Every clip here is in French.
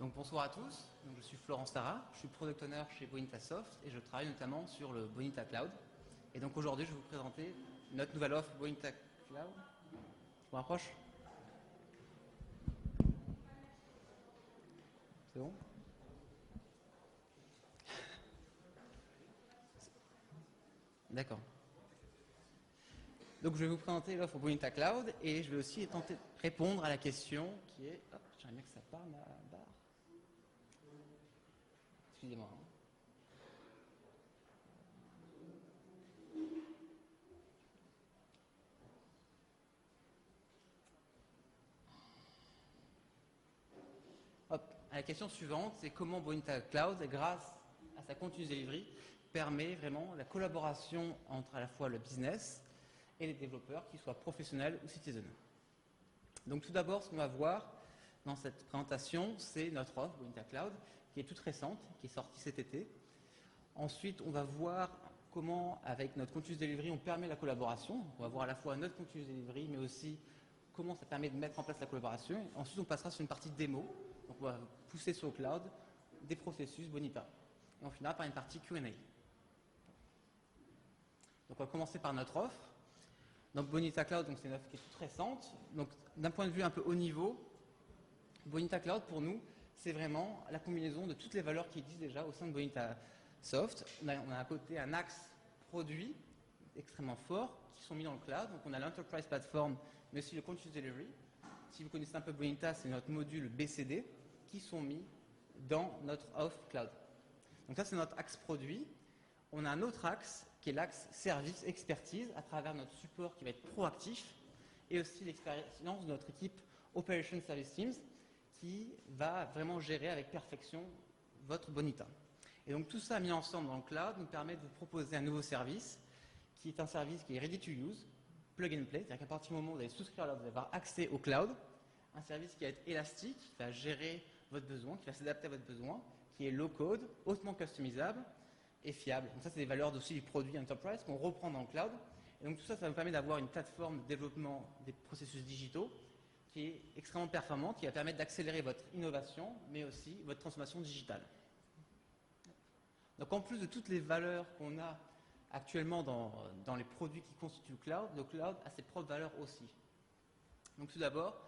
Donc bonsoir à tous, donc, je suis Florent Sarah, je suis Product Owner chez Bonita Soft et je travaille notamment sur le Bonita Cloud. Et donc aujourd'hui je vais vous présenter notre nouvelle offre Bonita Cloud. Je me rapproche. C'est bon? D'accord. Donc je vais vous présenter l'offre Bonita Cloud et je vais aussi tenter de répondre à la question qui est... Hop, j'aimerais bien que ça parle ma barre. Excusez-moi. Hop, à la question suivante, c'est comment Bonita Cloud, grâce à sa continuous delivery, permet vraiment la collaboration entre à la fois le business et les développeurs, qu'ils soient professionnels ou citizens. Donc tout d'abord, ce qu'on va voir dans cette présentation, c'est notre offre Bonita Cloud, qui est toute récente, qui est sortie cet été. Ensuite, on va voir comment, avec notre continuous delivery, on permet la collaboration. On va voir à la fois notre continuous delivery, mais aussi comment ça permet de mettre en place la collaboration. Ensuite, on passera sur une partie démo. Donc, on va pousser sur le cloud des processus Bonita. Et on finira par une partie Q&A. Donc, on va commencer par notre offre. Donc, Bonita Cloud, c'est une offre qui est toute récente. Donc, d'un point de vue un peu haut niveau, Bonita Cloud, pour nous, c'est vraiment la combinaison de toutes les valeurs qui existent déjà au sein de Bonita Soft. On a à côté un axe produit extrêmement fort qui sont mis dans le cloud. Donc, on a l'Enterprise Platform, mais aussi le Continuous Delivery. Si vous connaissez un peu Bonita, c'est notre module BCD qui sont mis dans notre offre cloud. Donc ça, c'est notre axe produit. On a un autre axe qui est l'axe service expertise à travers notre support qui va être proactif et aussi l'expérience de notre équipe Operation Service Teams qui va vraiment gérer avec perfection votre Bonita. Et donc tout ça mis ensemble dans le cloud nous permet de vous proposer un nouveau service qui est un service qui est ready to use, plug and play, c'est-à-dire qu'à partir du moment où vous allez souscrire là, vous allez avoir accès au cloud, un service qui va être élastique, qui va gérer votre besoin, qui va s'adapter à votre besoin, qui est low code, hautement customisable et fiable. Donc ça, c'est des valeurs aussi du produit Enterprise qu'on reprend dans le cloud. Et donc tout ça, ça vous permet d'avoir une plateforme de développement des processus digitaux qui est extrêmement performante, qui va permettre d'accélérer votre innovation, mais aussi votre transformation digitale. Donc en plus de toutes les valeurs qu'on a actuellement dans les produits qui constituent le cloud a ses propres valeurs aussi. Donc tout d'abord,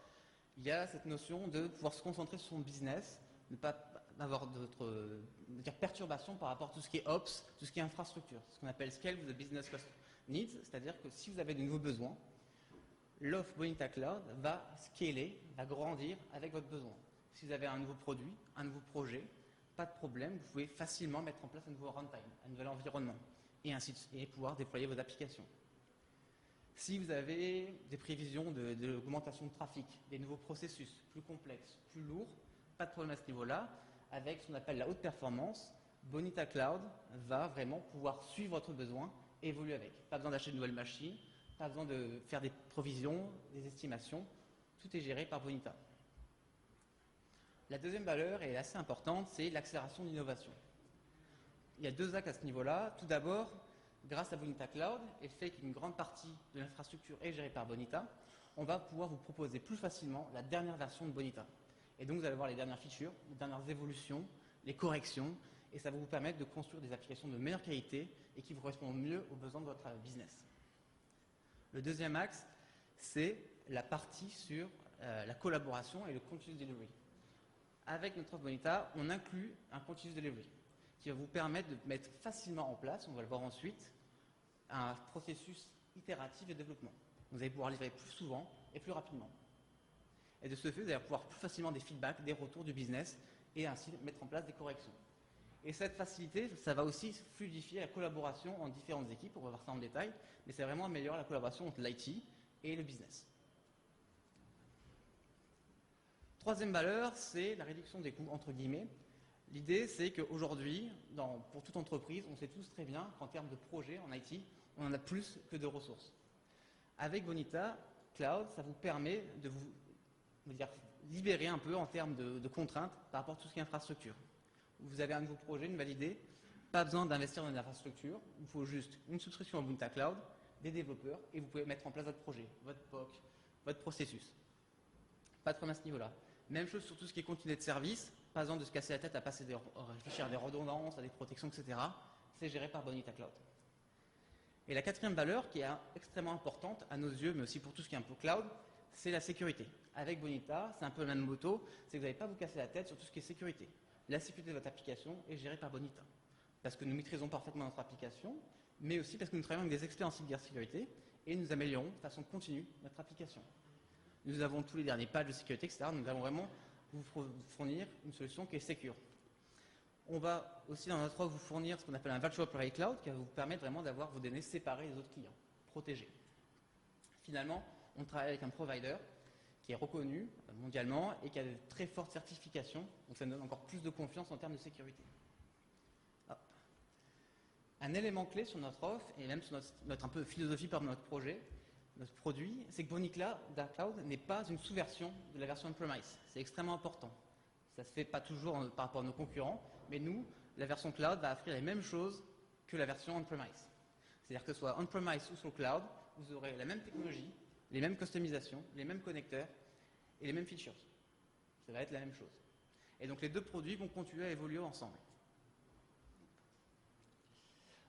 il y a cette notion de pouvoir se concentrer sur son business, ne pas avoir d'autres perturbations par rapport à tout ce qui est ops, tout ce qui est infrastructure, ce qu'on appelle scale with the business needs, c'est-à-dire que si vous avez de nouveaux besoins, l'offre Bonita Cloud va scaler, va grandir avec votre besoin. Si vous avez un nouveau produit, un nouveau projet, pas de problème, vous pouvez facilement mettre en place un nouveau runtime, un nouvel environnement, et pouvoir déployer vos applications. Si vous avez des prévisions de l'augmentation de trafic, des nouveaux processus plus complexes, plus lourds, pas de problème à ce niveau-là. Avec ce qu'on appelle la haute performance, Bonita Cloud va vraiment pouvoir suivre votre besoin et évoluer avec. Pas besoin d'acheter de nouvelles machines, pas besoin de faire des provisions, des estimations. Tout est géré par Bonita. La deuxième valeur est assez importante, c'est l'accélération de l'innovation. Il y a deux axes à ce niveau-là. Tout d'abord, grâce à Bonita Cloud et le fait qu'une grande partie de l'infrastructure est gérée par Bonita, on va pouvoir vous proposer plus facilement la dernière version de Bonita. Et donc, vous allez voir les dernières features, les dernières évolutions, les corrections, et ça va vous permettre de construire des applications de meilleure qualité et qui vous correspondent mieux aux besoins de votre business. Le deuxième axe, c'est la partie sur la collaboration et le continuous delivery. Avec notre offre Bonita, on inclut un continuous delivery qui va vous permettre de mettre facilement en place, on va le voir ensuite, un processus itératif de développement. Vous allez pouvoir livrer plus souvent et plus rapidement. Et de ce fait, vous allez pouvoir plus facilement des feedbacks, des retours du business et ainsi mettre en place des corrections. Et cette facilité, ça va aussi fluidifier la collaboration en différentes équipes, on va voir ça en détail, mais c'est vraiment améliorer la collaboration entre l'IT et le business. Troisième valeur, c'est la réduction des coûts, entre guillemets. L'idée, c'est qu'aujourd'hui, pour toute entreprise, on sait tous très bien qu'en termes de projets en IT, on en a plus que de ressources. Avec Bonita Cloud, ça vous permet de vous libérer un peu en termes de contraintes par rapport à tout ce qui est infrastructure. Vous avez un nouveau projet, une nouvelle idée, pas besoin d'investir dans une infrastructure, il faut juste une souscription à Bonita Cloud, des développeurs, et vous pouvez mettre en place votre projet, votre POC, votre processus. Pas de problème à ce niveau-là. Même chose sur tout ce qui est continuité de service, pas besoin de se casser la tête à réfléchir à des redondances, à des protections, etc. C'est géré par Bonita Cloud. Et la quatrième valeur, qui est extrêmement importante à nos yeux, mais aussi pour tout ce qui est un peu cloud, c'est la sécurité. Avec Bonita, c'est un peu le même motto, c'est que vous n'allez pas vous casser la tête sur tout ce qui est sécurité. La sécurité de votre application est gérée par Bonita. Parce que nous maîtrisons parfaitement notre application, mais aussi parce que nous travaillons avec des experts en cybersécurité et nous améliorons de façon continue notre application. Nous avons tous les derniers patchs de sécurité, etc. Nous allons vraiment vous fournir une solution qui est sécure. On va aussi dans notre offre vous fournir ce qu'on appelle un Virtual Private Cloud qui va vous permettre vraiment d'avoir vos données séparées des autres clients, protégées. Finalement, on travaille avec un provider qui est reconnu mondialement et qui a de très fortes certifications, donc ça nous donne encore plus de confiance en termes de sécurité. Hop. Un élément clé sur notre offre et même sur notre un peu philosophie par notre projet, notre produit, c'est que Bonita Cloud n'est pas une sous-version de la version on-premise. C'est extrêmement important. Ça ne se fait pas toujours par rapport à nos concurrents, mais nous, la version cloud va offrir les mêmes choses que la version on-premise. C'est-à-dire que ce soit on-premise ou sur le cloud, vous aurez la même technologie, les mêmes customisations, les mêmes connecteurs et les mêmes features. Ça va être la même chose. Et donc les deux produits vont continuer à évoluer ensemble.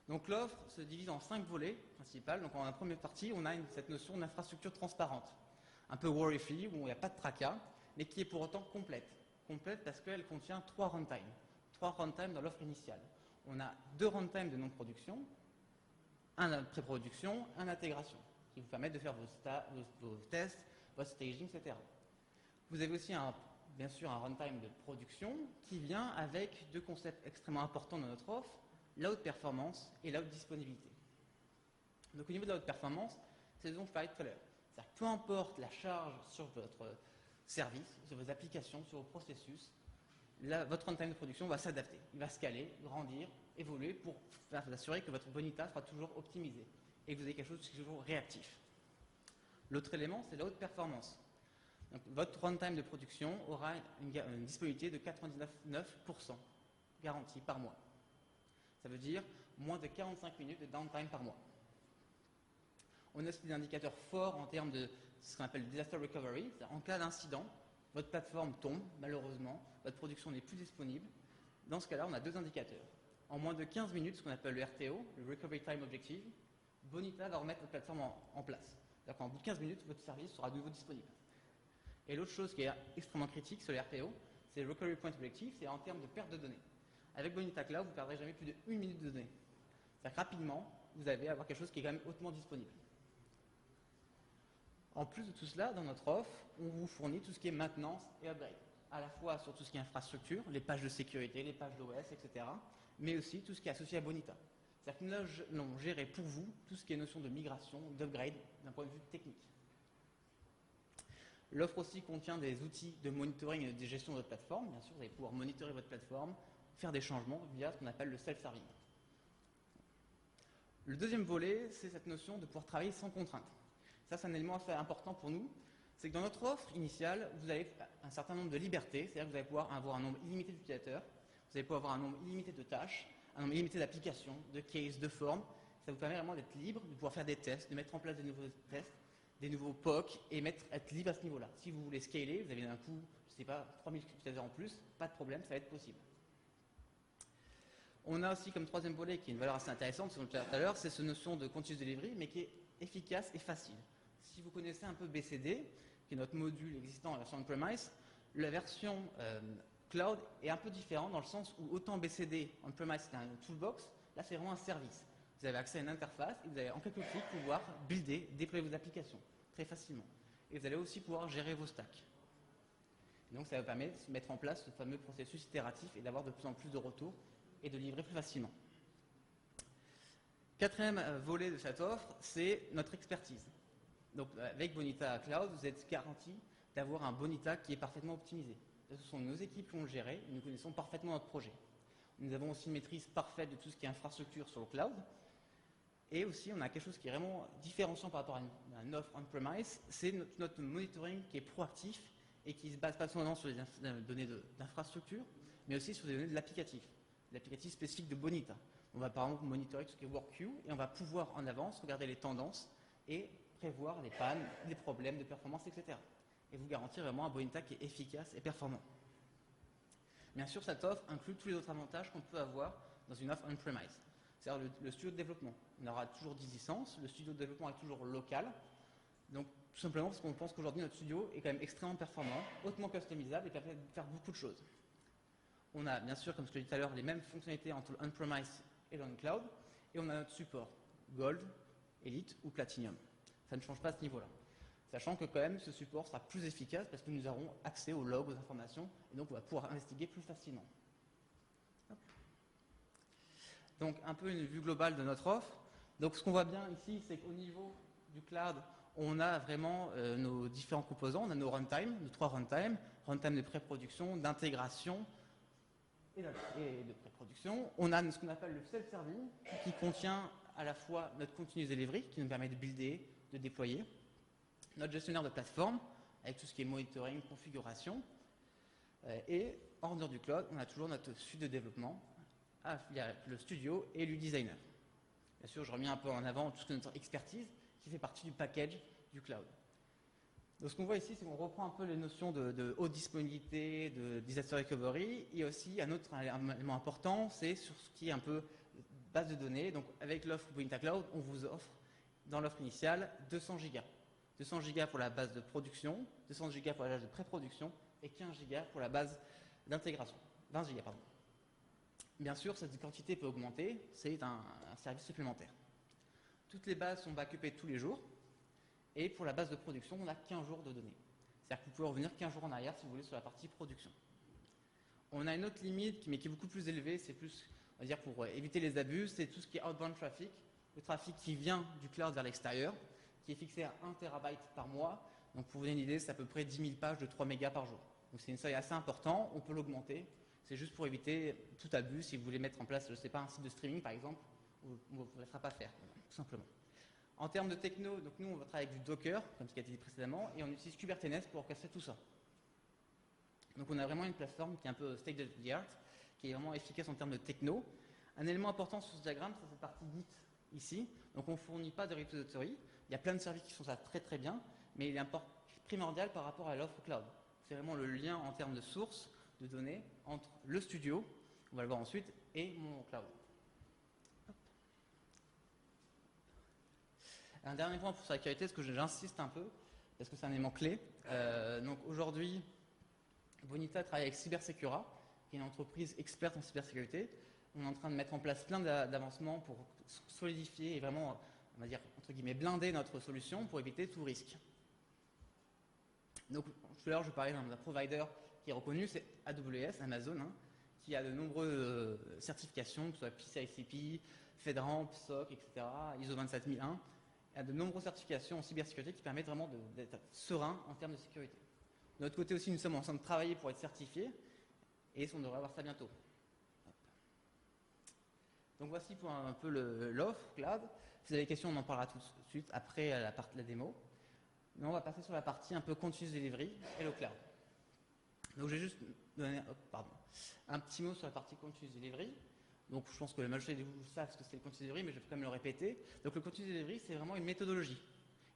Donc l'offre se divise en 5 volets principaux. Donc en la première partie, on a cette notion d'infrastructure transparente, un peu worry-free, où il n'y a pas de tracas, mais qui est pour autant complète. Complète parce qu'elle contient 3 runtimes. 3 runtimes dans l'offre initiale. On a 2 runtimes de non-production, un pré-production, un intégration, qui vous permettent de faire vos tests, votre staging, etc. Vous avez aussi bien sûr un runtime de production qui vient avec 2 concepts extrêmement importants dans notre offre, la haute performance et la haute disponibilité. Donc au niveau de la haute performance, c'est ce dont je parlais tout à l'heure. C'est-à-dire que peu importe la charge sur votre service, sur vos applications, sur vos processus, votre runtime de production va s'adapter. Il va scaler, grandir, évoluer pour vous assurer que votre Bonita sera toujours optimisé et que vous avez quelque chose qui est toujours réactif. L'autre élément, c'est la haute performance. Donc, votre runtime de production aura une disponibilité de 99% garantie par mois. Ça veut dire moins de 45 minutes de downtime par mois. On a aussi des indicateurs forts en termes de ce qu'on appelle disaster recovery. En cas d'incident, votre plateforme tombe, malheureusement, votre production n'est plus disponible. Dans ce cas-là, on a 2 indicateurs. En moins de 15 minutes, ce qu'on appelle le RTO, le Recovery Time Objective, Bonita va remettre votre plateforme en place. C'est-à-dire qu'en bout de 15 minutes, votre service sera de nouveau disponible. Et l'autre chose qui est extrêmement critique sur le RPO, c'est le Recovery Point Objective, c'est en termes de perte de données. Avec Bonita Cloud, vous ne perdrez jamais plus de 1 minute de données. C'est-à-dire que rapidement, vous allez avoir quelque chose qui est quand même hautement disponible. En plus de tout cela, dans notre offre, on vous fournit tout ce qui est maintenance et upgrade. À la fois sur tout ce qui est infrastructure, les pages de sécurité, les pages d'OS, etc. Mais aussi tout ce qui est associé à Bonita. C'est-à-dire que nous allons gérer pour vous tout ce qui est notion de migration, d'upgrade, d'un point de vue technique. L'offre aussi contient des outils de monitoring et de gestion de votre plateforme. Bien sûr, vous allez pouvoir monitorer votre plateforme, faire des changements via ce qu'on appelle le self-serving. Le deuxième volet, c'est cette notion de pouvoir travailler sans contrainte. Ça, c'est un élément assez important pour nous. C'est que dans notre offre initiale, vous avez un certain nombre de libertés, c'est-à-dire que vous allez pouvoir avoir un nombre illimité d'utilisateurs, vous allez pouvoir avoir un nombre illimité de tâches, un nombre illimité d'applications, de cases, de formes. Ça vous permet vraiment d'être libre, de pouvoir faire des tests, de mettre en place des nouveaux tests, des nouveaux POC et être libre à ce niveau-là. Si vous voulez scaler, vous avez d'un coup, je ne sais pas, 3000 utilisateurs en plus, pas de problème, ça va être possible. On a aussi comme troisième volet, qui est une valeur assez intéressante, ce qu'on disait tout à l'heure, c'est cette notion de continuous delivery, mais qui est efficace et facile. Si vous connaissez un peu BCD, qui est notre module existant en version on-premise, la version cloud est un peu différente dans le sens où autant BCD on-premise c'est un toolbox, là c'est vraiment un service. Vous avez accès à une interface et vous allez en quelques clics pouvoir builder, déployer vos applications très facilement. Et vous allez aussi pouvoir gérer vos stacks. Et donc ça vous permet de mettre en place ce fameux processus itératif et d'avoir de plus en plus de retours et de livrer plus facilement. Quatrième volet de cette offre, c'est notre expertise. Donc avec Bonita Cloud, vous êtes garanti d'avoir un Bonita qui est parfaitement optimisé. Ce sont nos équipes qui vont le gérer, nous connaissons parfaitement notre projet. Nous avons aussi une maîtrise parfaite de tout ce qui est infrastructure sur le cloud. Et aussi, on a quelque chose qui est vraiment différenciant par rapport à une offre on-premise, c'est notre monitoring qui est proactif et qui se base pas seulement sur les données d'infrastructure, mais aussi sur des données de l'applicatif spécifique de Bonita. On va par exemple monitorer tout ce qui est WorkQueue et on va pouvoir en avance regarder les tendances et prévoir les pannes, les problèmes de performance, etc. Et vous garantir vraiment un Bonita qui est efficace et performant. Bien sûr, cette offre inclut tous les autres avantages qu'on peut avoir dans une offre on-premise. C'est-à-dire le studio de développement. On aura toujours 10 licences, le studio de développement est toujours local. Donc, tout simplement parce qu'on pense qu'aujourd'hui, notre studio est quand même extrêmement performant, hautement customisable et permet de faire beaucoup de choses. On a, bien sûr, comme je l'ai dit tout à l'heure, les mêmes fonctionnalités entre le on-premise et le on-cloud. Et on a notre support Gold, Elite ou Platinum. Ça ne change pas à ce niveau-là. Sachant que quand même, ce support sera plus efficace parce que nous aurons accès aux logs, aux informations, et donc on va pouvoir investiguer plus facilement. Donc, un peu une vue globale de notre offre. Donc, ce qu'on voit bien ici, c'est qu'au niveau du cloud, on a vraiment nos différents composants. On a nos runtime, nos 3 runtime, runtime de pré-production, d'intégration et de pré-production. On a ce qu'on appelle le self-serving, qui contient à la fois notre continuous delivery, qui nous permet de builder, de déployer, notre gestionnaire de plateforme, avec tout ce qui est monitoring, configuration, et hors du cloud, on a toujours notre suite de développement, il y a le studio et le designer. Bien sûr, je remets un peu en avant tout ce que notre expertise qui fait partie du package du cloud. Donc ce qu'on voit ici, c'est qu'on reprend un peu les notions de haute disponibilité, de disaster recovery, et aussi un autre élément important, c'est sur ce qui est un peu base de données. Donc avec l'offre Bonita Cloud, on vous offre dans l'offre initiale 200 Go. 200 Go pour la base de production, 200 Go pour la base de pré-production et 15 Go pour la base d'intégration. 20 Go, pardon. Bien sûr, cette quantité peut augmenter, c'est un service supplémentaire. Toutes les bases sont backupées tous les jours, et pour la base de production, on a 15 jours de données. C'est-à-dire que vous pouvez revenir 15 jours en arrière si vous voulez sur la partie production. On a une autre limite, mais qui est beaucoup plus élevée, c'est plus, on va dire, pour éviter les abus, c'est tout ce qui est outbound traffic, le trafic qui vient du cloud vers l'extérieur, qui est fixé à 1 TB par mois. Donc pour vous donner une idée, c'est à peu près 10 000 pages de 3 mégas par jour. Donc c'est une seuil assez important, on peut l'augmenter. C'est juste pour éviter tout abus. Si vous voulez mettre en place, je ne sais pas, un site de streaming par exemple, on ne vous laissera pas faire, tout simplement. En termes de techno, donc nous on va travailler avec du Docker, comme ce qui a été dit précédemment, et on utilise Kubernetes pour orchestrer tout ça. Donc on a vraiment une plateforme qui est un peu state of the art, qui est vraiment efficace en termes de techno. Un élément important sur ce diagramme, c'est cette partie Git ici. Donc on ne fournit pas de repository. Il y a plein de services qui font ça très très bien, mais il est primordial par rapport à l'offre cloud. C'est vraiment le lien en termes de source de données entre le studio, on va le voir ensuite, et mon cloud. Un dernier point pour sa sécurité, parce que j'insiste un peu, parce que c'est un élément clé. Donc aujourd'hui, Bonita travaille avec Cybersecura, qui est une entreprise experte en cybersécurité. On est en train de mettre en place plein d'avancements pour solidifier et vraiment, on va dire, entre guillemets, blinder notre solution pour éviter tout risque. Donc tout à l'heure, je parlais d'un provider qui est reconnu, c'est AWS, Amazon, hein, qui a de nombreuses certifications, que ce soit PCI-CP, FedRAMP, SOC, etc., ISO 27001. Il y a de nombreuses certifications en cybersécurité qui permettent vraiment d'être serein en termes de sécurité. De notre côté aussi, nous sommes en train de travailler pour être certifiés et on devrait avoir ça bientôt. Donc voici pour un peu l'offre cloud. Si vous avez des questions, on en parlera tout de suite après la démo. Mais on va passer sur la partie un peu continuous delivery et le cloud. Donc j'ai juste donné un petit mot sur la partie continuous delivery. Donc je pense que la majorité de vous savent ce que c'est le continuous delivery, mais je vais quand même le répéter. Donc le continuous delivery, c'est vraiment une méthodologie.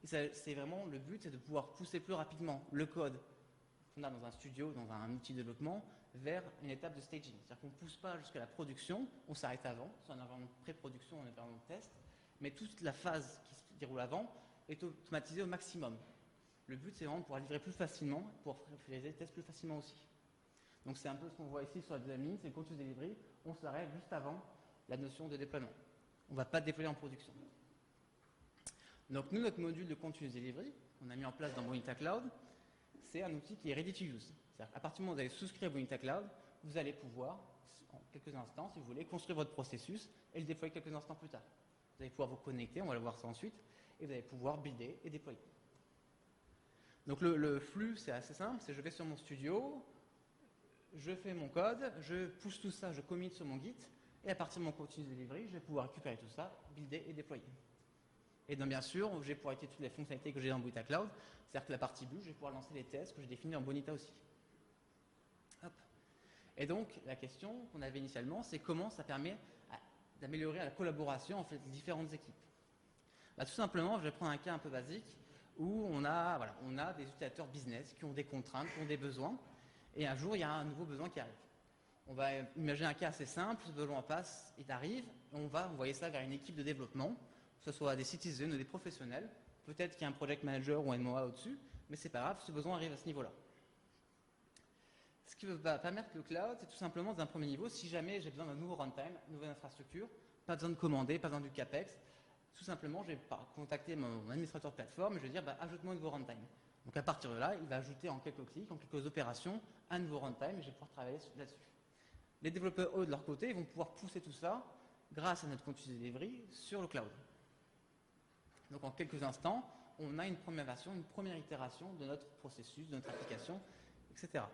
Et c'est vraiment le but, c'est de pouvoir pousser plus rapidement le code qu'on a dans un studio, dans un outil de développement, vers une étape de staging. C'est-à-dire qu'on ne pousse pas jusqu'à la production, on s'arrête avant, soit un environnement de pré-production, un environnement de test, mais toute la phase qui se déroule avant est automatisée au maximum. Le but, c'est vraiment de pouvoir livrer plus facilement, pour faire les tests plus facilement aussi. Donc c'est un peu ce qu'on voit ici sur la deuxième ligne, c'est le continuous delivery, on s'arrête juste avant la notion de déploiement. On ne va pas déployer en production. Donc nous, notre module de continuous delivery, qu'on a mis en place dans Bonita Cloud, c'est un outil qui est ready to use. C'est-à-dire qu'à partir du moment où vous allez souscrire à Bonita Cloud, vous allez pouvoir, en quelques instants, si vous voulez, construire votre processus et le déployer quelques instants plus tard. Vous allez pouvoir vous connecter, on va le voir ça ensuite, et vous allez pouvoir builder et déployer. Donc le flux, c'est assez simple, c'est je vais sur mon studio, je fais mon code, je pousse tout ça, je commit sur mon Git, et à partir de mon continuous delivery, je vais pouvoir récupérer tout ça, builder et déployer. Et donc bien sûr, je vais pouvoir utiliser toutes les fonctionnalités que j'ai dans Bonita Cloud, c'est-à-dire que la partie build, je vais pouvoir lancer les tests que j'ai définis en Bonita aussi. Hop. Et donc la question qu'on avait initialement, c'est comment ça permet d'améliorer la collaboration entre les différentes équipes. Tout simplement, je vais prendre un cas un peu basique, où on a des utilisateurs business qui ont des contraintes, qui ont des besoins, et un jour, il y a un nouveau besoin qui arrive. On va imaginer un cas assez simple, ce besoin passe, il arrive, on va envoyer ça vers une équipe de développement, que ce soit des citizens ou des professionnels. Peut-être qu'il y a un project manager ou un MOA au-dessus, mais c'est pas grave, ce besoin arrive à ce niveau-là. Ce qui va permettre le cloud, c'est tout simplement d'un premier niveau, si jamais j'ai besoin d'un nouveau runtime, une nouvelle infrastructure, pas besoin de commander, pas besoin du CAPEX, tout simplement, je vais contacter mon administrateur de plateforme et je vais dire ajoute-moi un nouveau runtime. Donc à partir de là, il va ajouter en quelques clics, en quelques opérations, un nouveau runtime et je vais pouvoir travailler là-dessus. Les développeurs, eux, de leur côté, vont pouvoir pousser tout ça grâce à notre continuous delivery sur le cloud. Donc en quelques instants, on a une première version, une première itération de notre processus, de notre application, etc.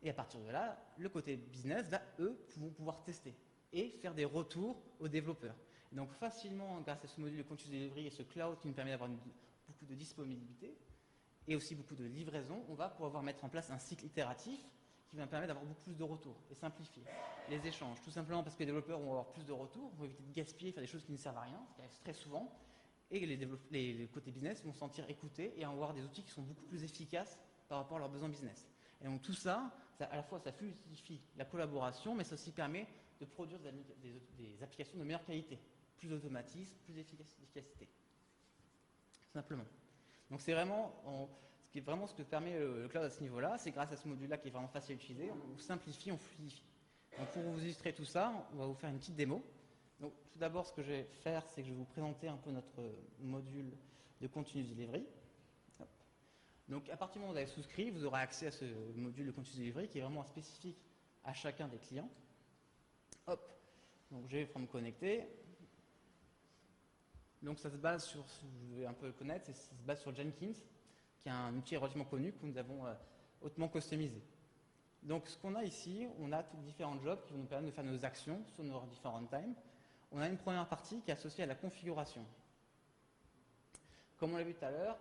Et à partir de là, le côté business, eux, vont pouvoir tester et faire des retours aux développeurs. Et donc facilement, grâce à ce module de continuous delivery et ce cloud qui nous permet d'avoir beaucoup de disponibilité et aussi beaucoup de livraison, on va pouvoir mettre en place un cycle itératif qui va permettre d'avoir beaucoup plus de retours et simplifier les échanges. Tout simplement parce que les développeurs vont avoir plus de retours, vont éviter de gaspiller, faire des choses qui ne servent à rien, ce qui arrive très souvent. Et les côtés business vont se sentir écoutés et avoir des outils qui sont beaucoup plus efficaces par rapport à leurs besoins business. Et donc tout ça, à la fois ça fluidifie la collaboration, mais ça aussi permet de produire des applications de meilleure qualité, plus d'automatisme, plus d'efficacité. Tout simplement. Donc c'est vraiment, ce que permet le cloud à ce niveau-là, c'est grâce à ce module-là qui est vraiment facile à utiliser, on simplifie, on fluidifie. Donc pour vous illustrer tout ça, on va vous faire une petite démo. Donc tout d'abord, ce que je vais faire, c'est que je vais vous présenter un peu notre module de continuous delivery. Hop. Donc à partir du moment où vous avez souscrit, vous aurez accès à ce module de continuous delivery qui est vraiment spécifique à chacun des clients. Hop. Donc je vais me connecter. Donc ça se base sur, vous devez un peu le connaître, ça se base sur Jenkins, qui est un outil relativement connu que nous avons hautement customisé. Donc ce qu'on a ici, on a tous les différents jobs qui vont nous permettre de faire nos actions sur nos différents runtime. On a une première partie qui est associée à la configuration. Comme on l'a vu tout à l'heure,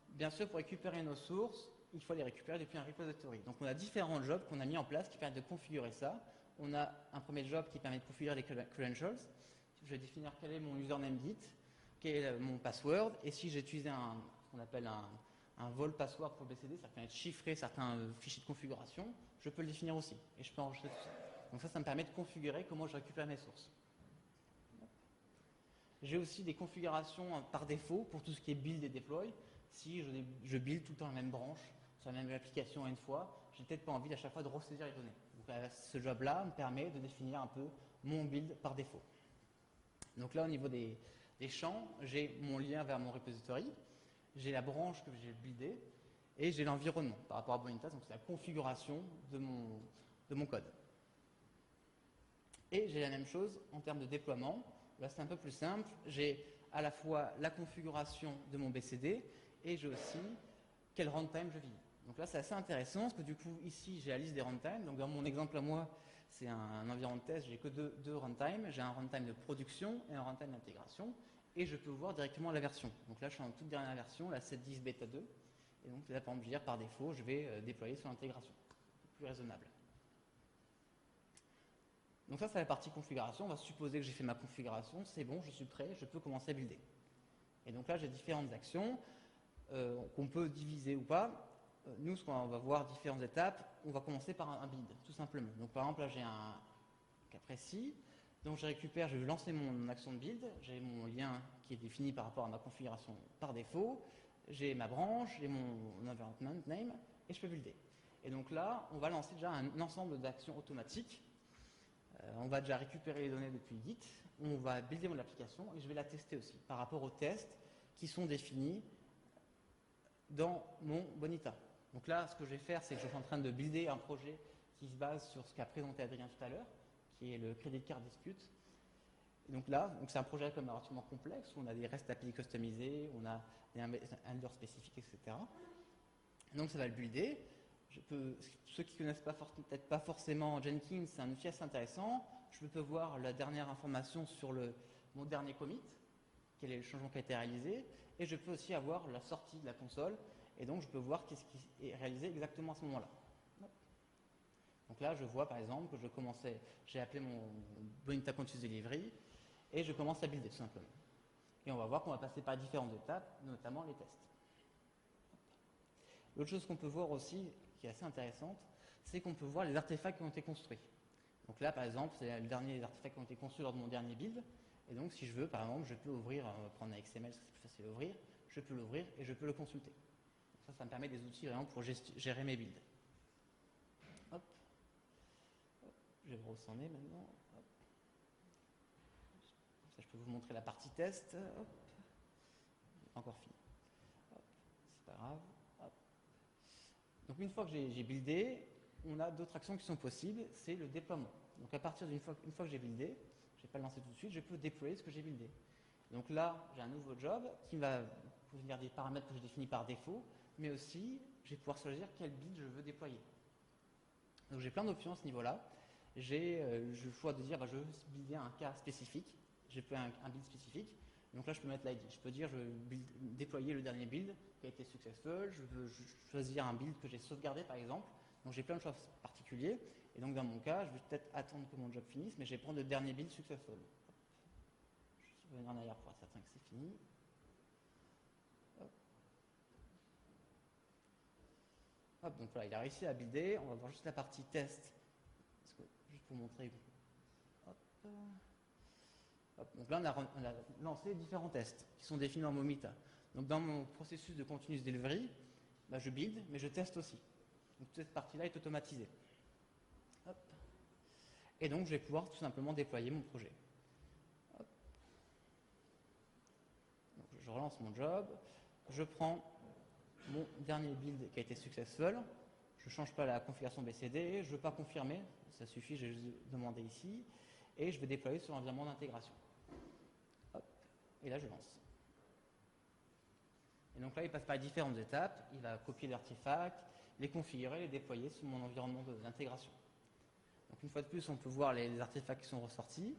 bien sûr pour récupérer nos sources, il faut les récupérer depuis un repository. Donc on a différents jobs qu'on a mis en place qui permettent de configurer ça. On a un premier job qui permet de configurer les credentials. Je vais définir quel est mon username Git, quel est mon password, et si j'ai utilisé ce qu'on appelle un vol password pour BCD, ça permet de chiffrer certains fichiers de configuration, je peux le définir aussi, et je peux enregistrer tout ça. Donc ça me permet de configurer comment je récupère mes sources. J'ai aussi des configurations par défaut pour tout ce qui est build et deploy. Si je build tout le temps la même branche, sur la même application une fois, j'ai peut-être pas envie à chaque fois de ressaisir les données. Donc ce job-là me permet de définir un peu mon build par défaut. Donc là, au niveau des champs, j'ai mon lien vers mon repository, j'ai la branche que j'ai buildée et j'ai l'environnement par rapport à Bonitas, donc c'est la configuration de mon code. Et j'ai la même chose en termes de déploiement. Là, c'est un peu plus simple. J'ai à la fois la configuration de mon BCD et j'ai aussi quel runtime je vis. Donc là, c'est assez intéressant parce que du coup, ici, j'ai la liste des runtime. Donc dans mon exemple à moi, c'est un environnement de test, j'ai que deux runtime. J'ai un runtime de production et un runtime d'intégration. Et je peux voir directement la version. Donc là, je suis en toute dernière version, la 7.10 bêta 2. Et donc là, par exemple, je vais dire par défaut, je vais déployer sur l'intégration. Plus raisonnable. Donc ça, c'est la partie configuration. On va supposer que j'ai fait ma configuration. C'est bon, je suis prêt, je peux commencer à builder. Et donc là, j'ai différentes actions qu'on peut diviser ou pas. Nous, ce qu'on va voir différentes étapes, on va commencer par un build, tout simplement. Donc par exemple, là, j'ai un cas précis. Donc je récupère, je vais lancer mon action de build. J'ai mon lien qui est défini par rapport à ma configuration par défaut. J'ai ma branche, j'ai mon environment name et je peux builder. Et donc là, on va lancer déjà un ensemble d'actions automatiques. On va déjà récupérer les données depuis Git, on va builder mon application et je vais la tester aussi par rapport aux tests qui sont définis dans mon Bonita. Donc là, ce que je vais faire, c'est que je suis en train de builder un projet qui se base sur ce qu'a présenté Adrien tout à l'heure, qui est le Credit Card Dispute. Et donc là, c'est un projet comme relativement complexe, où on a des REST API customisés, on a des handlers spécifiques, etc. Donc ça va le builder. Ceux qui ne connaissent peut-être pas forcément Jenkins, c'est un outil assez intéressant. Je peux voir la dernière information sur mon dernier commit, quel est le changement qui a été réalisé, et je peux aussi avoir la sortie de la console, et donc je peux voir qu'est-ce qui est réalisé exactement à ce moment-là. Donc là, je vois par exemple que j'ai appelé mon Bonita Continuous Delivery, et je commence à builder tout simplement. Et on va voir qu'on va passer par différentes étapes, notamment les tests. L'autre chose qu'on peut voir aussi, qui est assez intéressante, c'est qu'on peut voir les artefacts qui ont été construits. Donc là, par exemple, c'est le dernier artefact qui ont été conçus lors de mon dernier build. Et donc, si je veux, par exemple, je peux ouvrir, on va prendre un XML parce que c'est plus facile à ouvrir, je peux l'ouvrir et je peux le consulter. Donc ça me permet des outils vraiment pour gérer mes builds. Hop. Hop. Je vais voir où c'en est maintenant. Hop. Ça, je peux vous montrer la partie test. Hop. Pas encore fini. Hop. C'est pas grave. Hop. Donc une fois que j'ai buildé, on a d'autres actions qui sont possibles, c'est le déploiement. Donc à partir d'une fois que j'ai buildé, je ne vais pas le lancer tout de suite, je peux déployer ce que j'ai buildé. Donc là, j'ai un nouveau job qui va contenir des paramètres que j'ai définis par défaut, mais aussi, je vais pouvoir choisir quel build je veux déployer. Donc j'ai plein d'options à ce niveau-là. J'ai le choix de dire, je veux builder un cas spécifique, j'ai un build spécifique. Donc là, je peux mettre l'ID. Je peux dire, je veux déployer le dernier build qui a été successful. Je veux choisir un build que j'ai sauvegardé, par exemple. Donc j'ai plein de choix particuliers. Et donc dans mon cas, je vais peut-être attendre que mon job finisse, mais je vais prendre le dernier build successful. Je vais venir en arrière pour être certain que c'est fini. Hop. Hop, donc voilà, il a réussi à builder. On va voir juste la partie test. Juste pour montrer. Hop. Hop. Donc là, on a lancé différents tests qui sont définis en Momita. Donc dans mon processus de continuous delivery, je build, mais je teste aussi. Donc toute cette partie-là est automatisée. Hop. Et donc je vais pouvoir tout simplement déployer mon projet. Hop. Donc, je relance mon job, je prends mon dernier build qui a été successful, je ne change pas la configuration BCD, je ne veux pas confirmer, ça suffit, j'ai juste demandé ici, et je vais déployer sur l'environnement d'intégration. Et là je lance. Et donc là il passe par différentes étapes, il va copier l'artefact, les configurer, les déployer sur mon environnement d'intégration. Donc une fois de plus, on peut voir les artefacts qui sont ressortis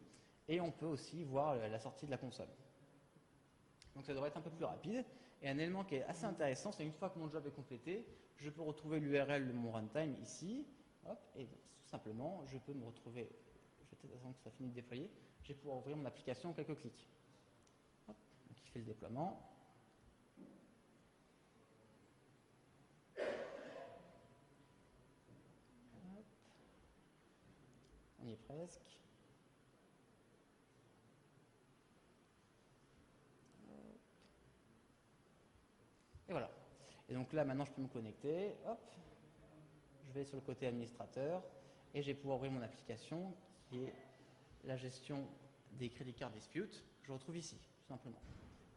et on peut aussi voir la sortie de la console. Donc ça devrait être un peu plus rapide. Et un élément qui est assez intéressant, c'est une fois que mon job est complété, je peux retrouver l'URL de mon runtime ici. Hop, et tout simplement, je peux me retrouver, je vais peut-être attendre que ça finisse de déployer, je vais pouvoir ouvrir mon application en quelques clics. Hop, donc il fait le déploiement. On y est presque. Et voilà. Et donc là, maintenant, je peux me connecter. Hop. Je vais sur le côté administrateur et je vais pouvoir ouvrir mon application qui est la gestion des credit card disputes. Je retrouve ici, tout simplement.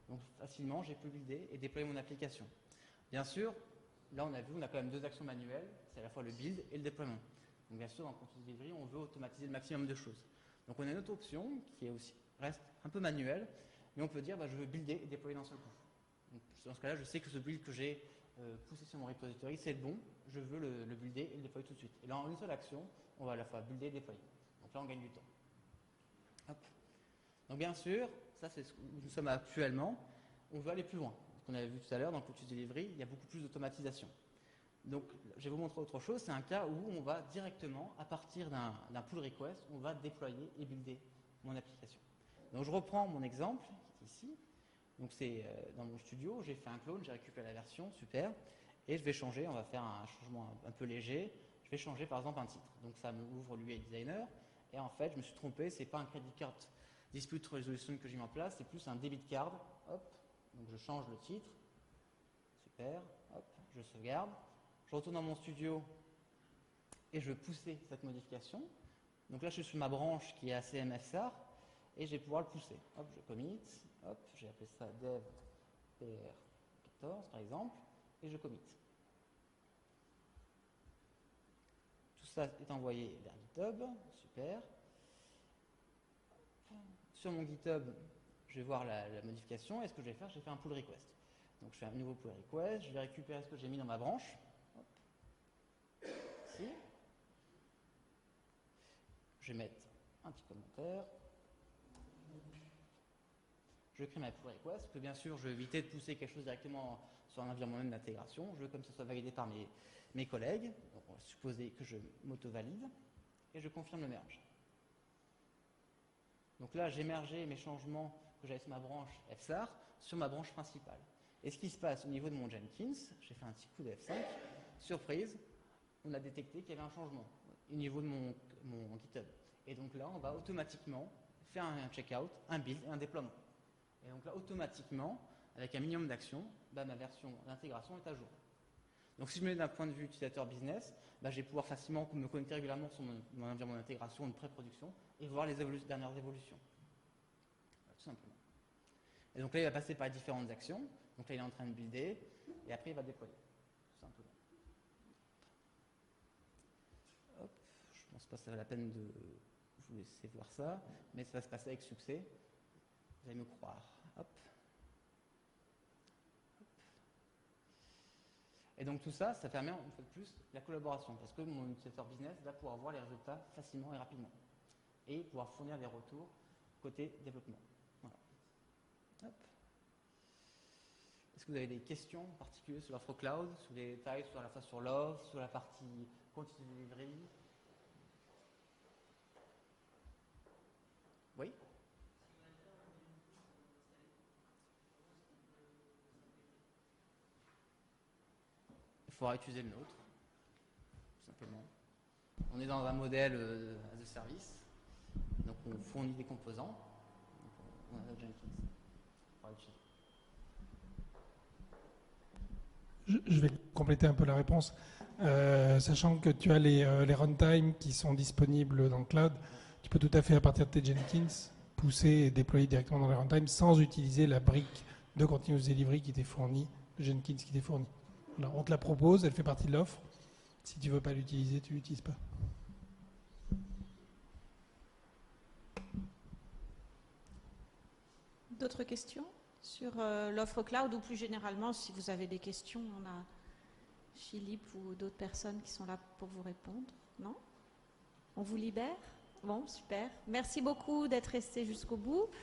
Donc facilement, j'ai pu builder et déployer mon application. Bien sûr, là, on a vu, on a quand même deux actions manuelles. C'est à la fois le build et le déploiement. Donc bien sûr, dans le continuous delivery, on veut automatiser le maximum de choses. Donc on a une autre option qui est aussi, reste un peu manuelle, mais on peut dire, je veux builder et déployer d'un seul coup. Donc, dans ce cas-là, je sais que ce build que j'ai poussé sur mon repository, c'est le bon, je veux le builder et le déployer tout de suite. Et là, en une seule action, on va à la fois builder et déployer. Donc là, on gagne du temps. Hop. Donc bien sûr, ça c'est ce où nous sommes actuellement. On veut aller plus loin. On avait vu tout à l'heure, dans le continuous delivery, il y a beaucoup plus d'automatisation. Donc, je vais vous montrer autre chose. C'est un cas où on va directement, à partir d'un pull request, on va déployer et builder mon application. Donc, je reprends mon exemple, qui est ici. Donc, c'est dans mon studio, j'ai fait un clone, j'ai récupéré la version, super. Et je vais changer, on va faire un changement un peu léger. Je vais changer par exemple un titre. Donc, ça m'ouvre l'UI Designer. Et en fait, je me suis trompé, c'est pas un credit card dispute resolution que j'ai mis en place, c'est plus un debit card. Hop. Donc, je change le titre. Super. Hop. Je sauvegarde. Je retourne dans mon studio et je vais pousser cette modification. Donc là, je suis sur ma branche qui est ACMFSAR et je vais pouvoir le pousser. Hop, je commit. Hop, j'ai appelé ça dev PR14 par exemple et je commit. Tout ça est envoyé vers GitHub. Super. Sur mon GitHub, je vais voir la modification et ce que je vais faire, je vais faire un pull request. Donc je fais un nouveau pull request, je vais récupérer ce que j'ai mis dans ma branche. Ici. Je vais mettre un petit commentaire. Je crée ma pull request, parce que bien sûr, je vais éviter de pousser quelque chose directement sur un environnement d'intégration. Je veux comme ça soit validé par mes collègues. Donc on va supposer que je m'auto-valide et je confirme le merge. Donc là, j'ai mergé mes changements que j'avais sur ma branche FSAR sur ma branche principale. Et ce qui se passe au niveau de mon Jenkins, j'ai fait un petit coup de F5, surprise, on a détecté qu'il y avait un changement. Au niveau de mon mon GitHub. Et donc là, on va automatiquement faire un checkout, un build et un déploiement. Et donc là, automatiquement, avec un minimum d'actions, ma version d'intégration est à jour. Donc si je me mets d'un point de vue utilisateur business, je vais pouvoir facilement me connecter régulièrement sur mon environnement d'intégration, de pré-production, et voir les dernières évolutions. Voilà, tout simplement. Et donc là, il va passer par les différentes actions. Donc là, il est en train de builder, et après, il va déployer. Tout simplement. Hop, je pense pas que ça vaut la peine de vous laisser voir ça, mais ça va se passer avec succès. Vous allez me croire. Hop. Et donc tout ça, ça permet une fois de plus la collaboration, parce que mon utilisateur business va pouvoir voir les résultats facilement et rapidement, et pouvoir fournir des retours côté développement. Voilà. Hop. Est-ce que vous avez des questions particulières sur l'offre cloud, sur les détails, à la fois sur l'offre, sur la partie continue delivery? Oui? Il faudra utiliser le nôtre, tout simplement. On est dans un modèle as a service, donc on fournit des composants. Donc on a Jenkins. Il faudra utiliser. Je vais compléter un peu la réponse. Sachant que tu as les runtime qui sont disponibles dans le cloud, tu peux tout à fait, à partir de tes Jenkins, pousser et déployer directement dans les runtime sans utiliser la brique de continuous delivery qui t'est fournie, de Jenkins qui t'est fournie. Alors, on te la propose, elle fait partie de l'offre. Si tu ne veux pas l'utiliser, tu ne l'utilises pas. D'autres questions sur l'offre cloud, ou plus généralement, si vous avez des questions, on a Philippe ou d'autres personnes qui sont là pour vous répondre. Non? On vous libère? Bon, super. Merci beaucoup d'être resté jusqu'au bout.